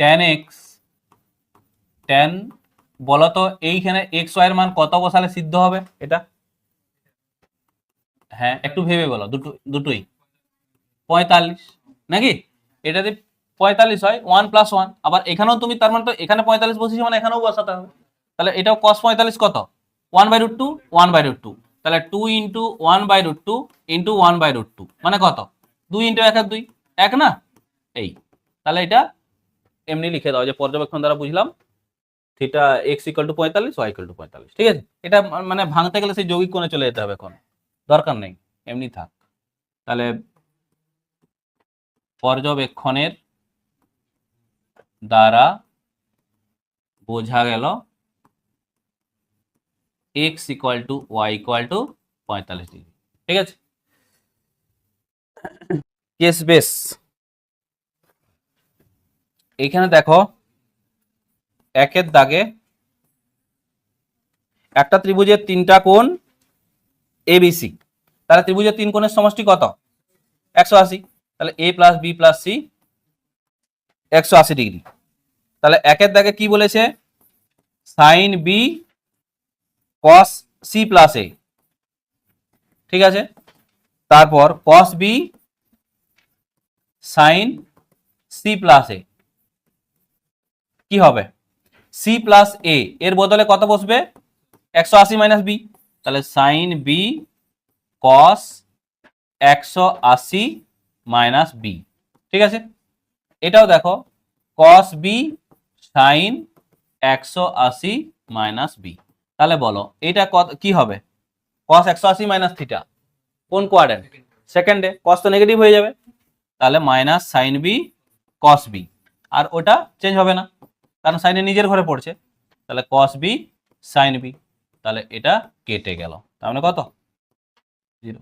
tan x tan বলো তো এইখানে এক্স ওয়াই এর মান কত বসালে সিদ্ধ হবে এটা? হ্যাঁ একটু ভেবে বলো, দুটোই 45 নাকি? এটা যদি 45 হয় 1 + 1, আবার এখানেও তুমি তার মানে তো এখানে 45 বসিয়েছো মানে এখানেও বসাতে হবে, তাহলে এটাও cos 45 কত 1/√2 1/√2, তাহলে 2 × 1/√2 × 1/√2 মানে কত 2 × 1 = 2 এক না? এই তাহলে এটা এমনি লিখে দাও যে পর্যবেক্ষণ দ্বারা বুঝলাম থিটা x = 45 y = 45, ঠিক আছে? এটা মানে ভাঙতে গেলে সেই যৌগিক কোণে চলে যেতে হবে, এখন দরকার নেই, এমনি থাক। তাহলে পর্যবেক্ষণের দ্বারা বোঝা গেল x = y = 45 ডিগ্রি, ঠিক আছে? কেস বেস, এখানে দেখো একের দাগে একটা ত্রিভুজের তিনটা কোণ ABC, তাহলে ত্রিভুজের তিন কোণের সমষ্টি কত 180, তাহলে a + b + c 180 ডিগ্রি। তাহলে একের দাগে কি বলেছে sin b cos c + a, ঠিক আছে? তারপর cos b sin c + a কি হবে c + a এর বদলে কত বসবে 180 - b, তাহলে sin b cos 180 - b, ঠিক আছে? এটাও দেখো cos b sin 180 - b, তাহলে বলো এটা কি হবে cos 180 - থিটা কোন কোয়াড্রেন্ট? সেকেন্ডে, cos তো নেগেটিভ হয়ে যাবে, তাহলে sin b cos b, আর ওটা চেঞ্জ হবে না কারণ সাইনের নিজের ঘরে পড়ছে, তাহলে cos b sin b, তাহলে এটা কেটে গেল, তার মানে কত 0।